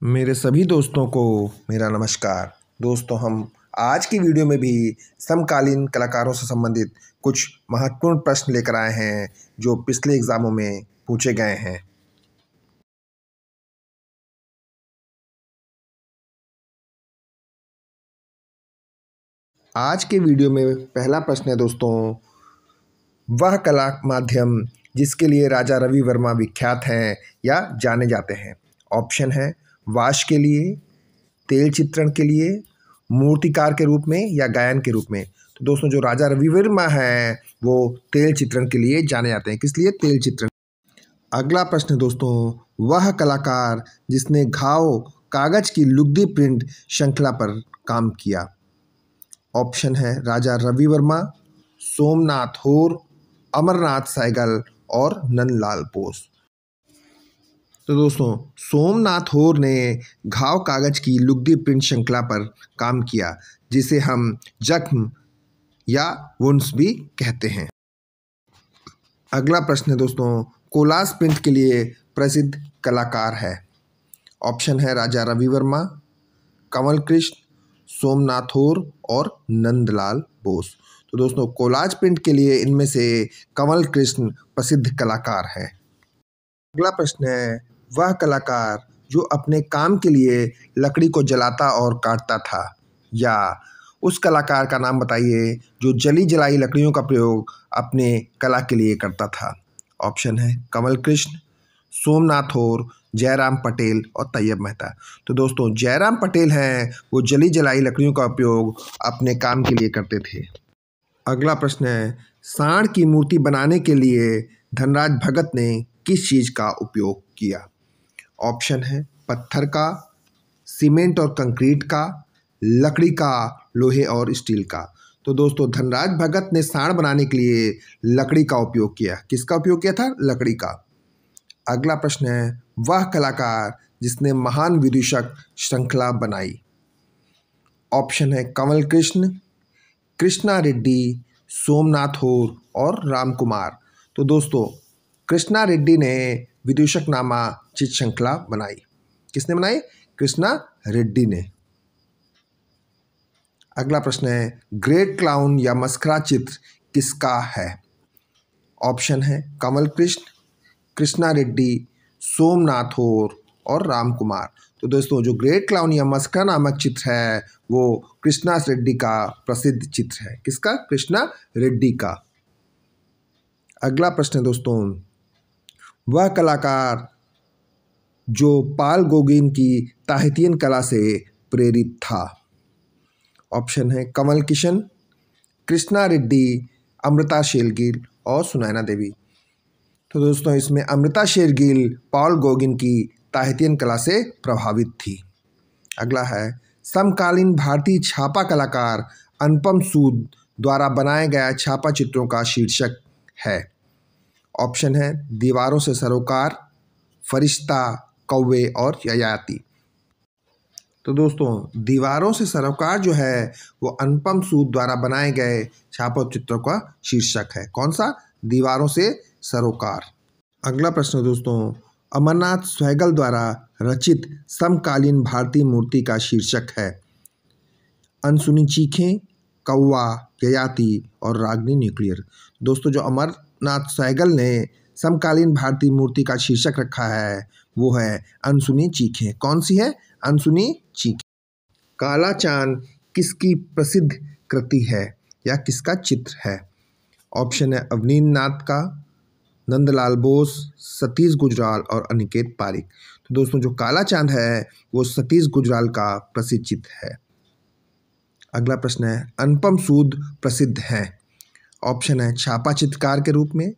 मेरे सभी दोस्तों को मेरा नमस्कार। दोस्तों, हम आज की वीडियो में भी समकालीन कलाकारों से संबंधित कुछ महत्वपूर्ण प्रश्न लेकर आए हैं जो पिछले एग्जामों में पूछे गए हैं। आज के वीडियो में पहला प्रश्न है दोस्तों, वह कला माध्यम जिसके लिए राजा रवि वर्मा विख्यात हैं या जाने जाते हैं। ऑप्शन है वाश के लिए, तेल चित्रण के लिए, मूर्तिकार के रूप में या गायन के रूप में। तो दोस्तों, जो राजा रवि वर्मा हैं वो तेल चित्रण के लिए जाने जाते हैं। किस लिए? तेल चित्रण। अगला प्रश्न दोस्तों, वह कलाकार जिसने घाव कागज की लुगदी प्रिंट श्रृंखला पर काम किया। ऑप्शन है राजा रवि वर्मा, सोमनाथ होर, अमरनाथ सहगल और नंदलाल बोस। तो दोस्तों, सोमनाथ होर ने घाव कागज की लुगदी प्रिंट श्रृंखला पर काम किया, जिसे हम जख्म या वुंड्स भी कहते हैं। अगला प्रश्न है दोस्तों, कोलाज प्रिंट के लिए प्रसिद्ध कलाकार है। ऑप्शन है राजा रवि वर्मा, कमल कृष्ण, सोमनाथ होर और नंदलाल बोस। तो दोस्तों, कोलाज प्रिंट के लिए इनमें से कमल कृष्ण प्रसिद्ध कलाकार है। अगला प्रश्न है, वह कलाकार जो अपने काम के लिए लकड़ी को जलाता और काटता था, या उस कलाकार का नाम बताइए जो जली जलाई लकड़ियों का प्रयोग अपने कला के लिए करता था। ऑप्शन है कमल कृष्ण, सोमनाथ होर, जयराम पटेल और तैयब मेहता। तो दोस्तों, जयराम पटेल हैं, वो जली जलाई लकड़ियों का उपयोग अपने काम के लिए करते थे। अगला प्रश्न है, सांड की मूर्ति बनाने के लिए धनराज भगत ने किस चीज़ का उपयोग किया। ऑप्शन है पत्थर का, सीमेंट और कंक्रीट का, लकड़ी का, लोहे और स्टील का। तो दोस्तों, धनराज भगत ने सांड बनाने के लिए लकड़ी का उपयोग किया। किसका उपयोग किया था? लकड़ी का। अगला प्रश्न है, वह कलाकार जिसने महान विदूषक श्रृंखला बनाई। ऑप्शन है कमल कृष्ण, कृष्णा रेड्डी, सोमनाथ होर और राम कुमार। तो दोस्तों, कृष्णा रेड्डी ने विदूषकनामा चित्र श्रृंखला बनाई। किसने बनाई? कृष्णा रेड्डी ने। अगला प्रश्न है, ग्रेट क्लाउन या मस्करा चित्र किसका है। ऑप्शन है कमल कृष्ण, कृष्णा रेड्डी, सोमनाथ होर और राम कुमार। तो दोस्तों, जो ग्रेट क्लाउन या मस्करा नामक चित्र है वो कृष्णा रेड्डी का प्रसिद्ध चित्र है। किसका? कृष्णा रेड्डी का। अगला प्रश्न है दोस्तों, वह कलाकार जो पाल गोगिन की ताहितियन कला से प्रेरित था। ऑप्शन है कमल किशन, कृष्णा रेड्डी, अमृता शेरगिल और सुनैना देवी। तो दोस्तों, इसमें अमृता शेरगिल पॉल गॉगिन की ताहितियन कला से प्रभावित थी। अगला है, समकालीन भारतीय छापा कलाकार अनुपम सूद द्वारा बनाए गया छापा चित्रों का शीर्षक है। ऑप्शन है दीवारों से सरोकार, फरिश्ता, कौवे और ययाति। तो दोस्तों, दीवारों से सरोकार जो है वो अनुपम सूद द्वारा बनाए गए छापा चित्रों का शीर्षक है। कौन सा? दीवारों से सरोकार। अगला प्रश्न दोस्तों, अमरनाथ सहगल द्वारा रचित समकालीन भारतीय मूर्ति का शीर्षक है। अनसुनी चीखें, कौवा, ययाति और रागनी न्यूक्लियर। दोस्तों, जो अमरनाथ सहगल ने समकालीन भारतीय मूर्ति का शीर्षक रखा है वो है अनसुनी चीखें। कौन सी है? अनसुनी चीखें। काला चांद किसकी प्रसिद्ध कृति है या किसका चित्र है। ऑप्शन है अवनींद्रनाथ का, नंदलाल बोस, सतीश गुजराल और अनिकेत पारिक। तो दोस्तों, जो काला चांद है वो सतीश गुजराल का प्रसिद्ध चित्र है। अगला प्रश्न है, अनुपम सूद प्रसिद्ध हैं। ऑप्शन है छापा चित्रकार के रूप में,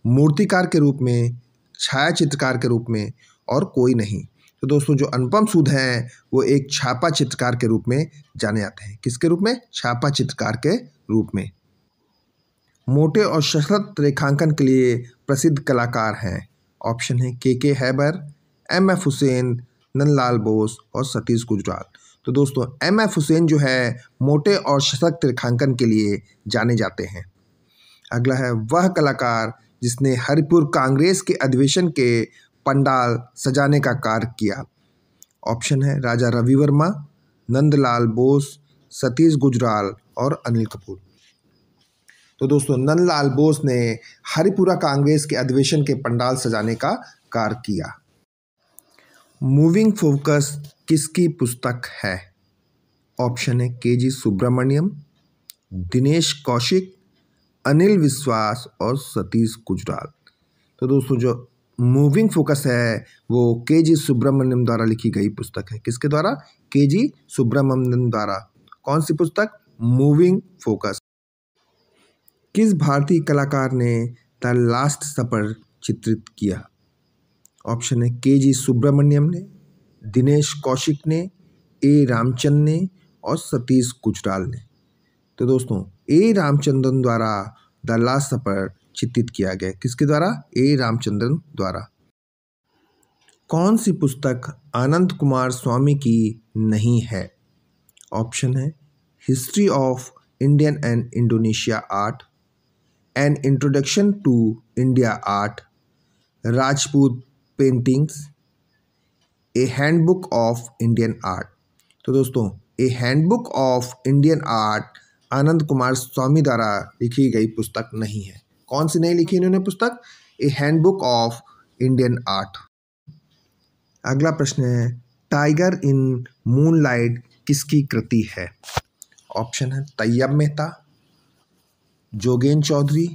मूर्तिकार के रूप में, छाया चित्रकार के रूप में और कोई नहीं। तो दोस्तों, जो अनुपम सूद हैं वो एक छापा चित्रकार के रूप में जाने जाते हैं। किसके रूप में? छापा चित्रकार के रूप में। मोटे और सशक्त रेखांकन के लिए प्रसिद्ध कलाकार हैं। ऑप्शन है के हैबर, एम.एफ. हुसैन, नंदलाल बोस और सतीश गुजराल। तो दोस्तों, एम.एफ. हुसैन जो है मोटे और सशक्त रेखांकन के लिए जाने जाते हैं। अगला है, वह कलाकार जिसने हरिपुर कांग्रेस के अधिवेशन के पंडाल सजाने का कार्य किया। ऑप्शन है राजा रवि वर्मा, नंदलाल बोस, सतीश गुजराल और अनिल कपूर। तो दोस्तों नंदलाल बोस ने हरिपुरा कांग्रेस के अधिवेशन के पंडाल सजाने का कार्य किया। मूविंग फोकस किसकी पुस्तक है? ऑप्शन है के.जी. सुब्रमण्यम, दिनेश कौशिक, अनिल विश्वास और सतीश गुजराल। तो दोस्तों जो मूविंग फोकस है वो के.जी. सुब्रमण्यम द्वारा लिखी गई पुस्तक है। किसके द्वारा? के.जी. सुब्रमण्यम द्वारा। कौन सी पुस्तक? Moving focus. किस भारतीय कलाकार ने द लास्ट सपर चित्रित किया? ऑप्शन है के.जी. सुब्रमण्यम ने, दिनेश कौशिक ने, ए रामचंद्रन ने और सतीश गुजराल ने। तो दोस्तों ए रामचंद्रन द्वारा द लास्ट सपर चित्रित किया गया। किसके द्वारा? ए रामचंद्रन द्वारा। कौन सी पुस्तक आनंद कुमार स्वामी की नहीं है? ऑप्शन है history of Indian and Indonesia art, an introduction to India art, Rajput paintings, a handbook of Indian art. तो दोस्तों a handbook of Indian art Ananda Coomaraswamy द्वारा लिखी गई पुस्तक नहीं है। कौन सी नहीं लिखी इन्होंने पुस्तक? ए हैंडबुक ऑफ इंडियन आर्ट। अगला प्रश्न है टाइगर इन मूनलाइट किसकी कृति है? ऑप्शन है तैयब मेहता, जोगेंद्र चौधरी,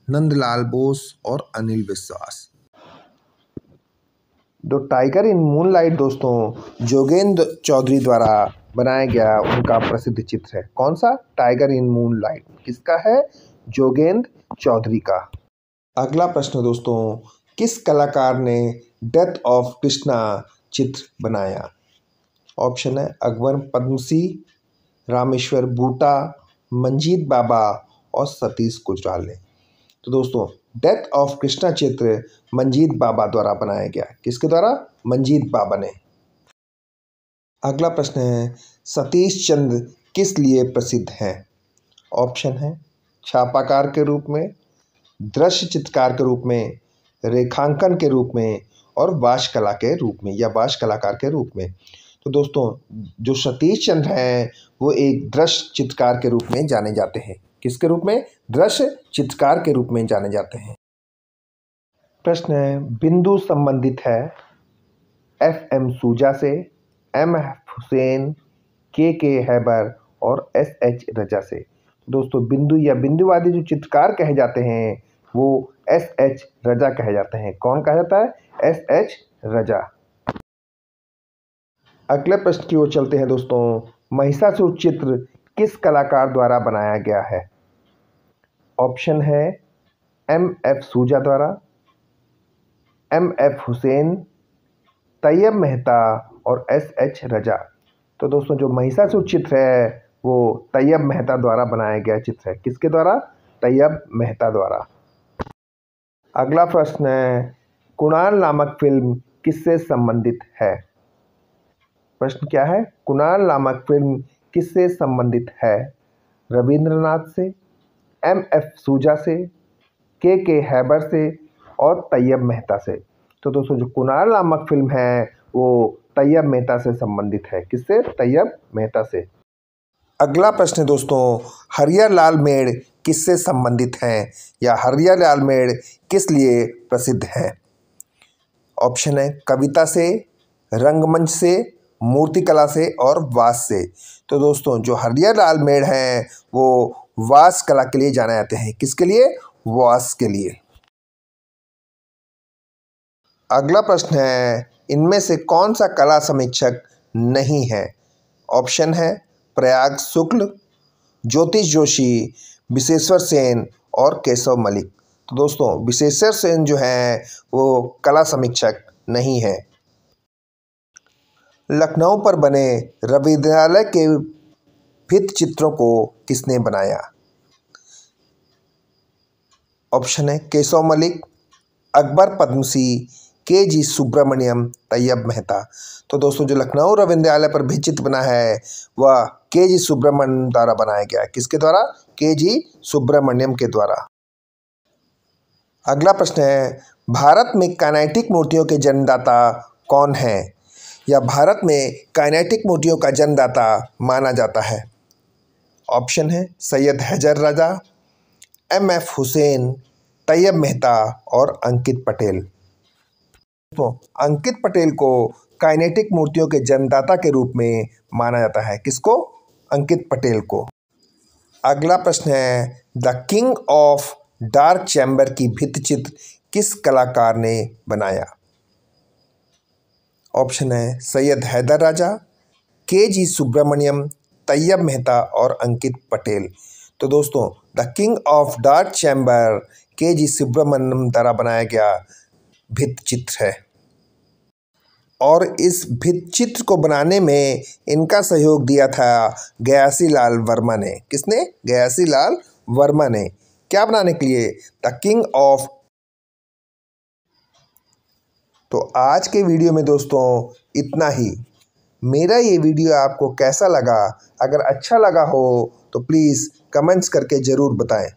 नंदलाल बोस और अनिल विश्वास। दो टाइगर इन मूनलाइट दोस्तों जोगेंद्र चौधरी द्वारा बनाया गया उनका प्रसिद्ध चित्र है। कौन सा? Tiger in moonlight. किसका है? जोगेंद्र चौधरी का। अगला प्रश्न दोस्तों किस कलाकार ने डेथ ऑफ कृष्णा चित्र बनाया? ऑप्शन है अकबर पद्मसी, रामेश्वर बूटा, मंजीत बाबा और सतीश गुजराल ने। तो दोस्तों डेथ ऑफ कृष्णा चित्र मंजीत बाबा द्वारा बनाया गया। किसके द्वारा? मंजीत बाबा ने। अगला प्रश्न है सतीश चंद्र किस लिए प्रसिद्ध हैं? ऑप्शन है छापाकार के रूप में, दृश्य चित्रकार के रूप में, रेखांकन के रूप में और वाश कला के रूप में या वाश कलाकार के रूप में। तो दोस्तों जो सतीश चंद्र हैं वो एक दृश्य चित्रकार के रूप में जाने जाते हैं। किसके रूप में? दृश्य चित्रकार के रूप में जाने जाते हैं। प्रश्न है बिंदु संबंधित है एफ.एम. सूजा से, एम.एफ. हुसैन, के हैबर और एस.एच. रजा से। दोस्तों बिंदु या बिंदुवादी जो चित्रकार कहे जाते हैं वो एस.एच. रजा कहे जाते हैं। कौन कहा जाता है? एस.एच. रजा। अगले प्रश्न की ओर चलते हैं दोस्तों। महिषासुर चित्र किस कलाकार द्वारा बनाया गया है? ऑप्शन है एम.एफ. सूजा द्वारा, एम.एफ. हुसैन, तैयब मेहता और एस.एच. रजा। तो दोस्तों जो महिषासुर चित्र है वो तैयब मेहता द्वारा बनाया गया चित्र है। किसके द्वारा? तैयब मेहता द्वारा। अगला प्रश्न है कुणाल नामक फिल्म किससे संबंधित है? प्रश्न क्या है? कुणाल नामक फिल्म किससे संबंधित है? रविंद्रनाथ से, एम.एफ. सूजा से, के हैबर से और तैयब मेहता से। तो दोस्तों जो कुणाल नामक फिल्म है वो तैयब मेहता से संबंधित है। किससे? तैयब मेहता से। अगला प्रश्न दोस्तों हरिहर लाल मेड़ किससे संबंधित हैं या हरिहर लाल मेड़ किस लिए प्रसिद्ध है? ऑप्शन है कविता से, रंगमंच से, मूर्तिकला से और वास से। तो दोस्तों जो हरिहर लाल मेड़ हैं वो वास कला के लिए जाने जाते हैं। किसके लिए? वास के लिए। अगला प्रश्न है इनमें से कौन सा कला समीक्षक नहीं है? ऑप्शन है प्रयाग शुक्ल, ज्योतिष जोशी, विशेश्वर सेन और केशव मलिक। तो दोस्तों विशेश्वर सेन जो है वो कला समीक्षक नहीं है। लखनऊ पर बने रवि विद्यालय के भित्ति चित्रों को किसने बनाया? ऑप्शन है केशव मलिक, अकबर पद्मसी, के.जी. सुब्रमण्यम, तैयब मेहता। तो दोस्तों जो लखनऊ रवि विद्यालय पर भित्ति चित्र बना है वह के.जी. सुब्रमण्यम द्वारा बनाया गया है। किसके द्वारा? के.जी. सुब्रमण्यम के द्वारा। अगला प्रश्न है भारत में काइनेटिक मूर्तियों के जन्मदाता कौन हैं? या भारत में काइनेटिक मूर्तियों का जन्मदाता माना जाता है? ऑप्शन है सैयद हैदर राजा, एम.एफ. हुसैन, तैयब मेहता और अंकित पटेल। तो अंकित पटेल को काइनेटिक मूर्तियों के जन्मदाता के रूप में माना जाता है। किसको? अंकित पटेल को। अगला प्रश्न है, the king of dark chamber की भित्तिचित्र किस कलाकार ने बनाया? ऑप्शन है सैयद हैदर राजा, के.जी. सुब्रमण्यम, तैयब मेहता और अंकित पटेल। तो दोस्तों, the king of dark chamber KG. Subramanyan द्वारा बनाया गया भित्तिचित्र है। और इस भित्तिचित्र को बनाने में इनका सहयोग दिया था गयासी लाल वर्मा ने। किसने? गयासी लाल वर्मा ने। क्या बनाने के लिए? The king of. तो आज के वीडियो में दोस्तों इतना ही। मेरा ये वीडियो आपको कैसा लगा? अगर अच्छा लगा हो तो प्लीज़ कमेंट्स करके ज़रूर बताएं।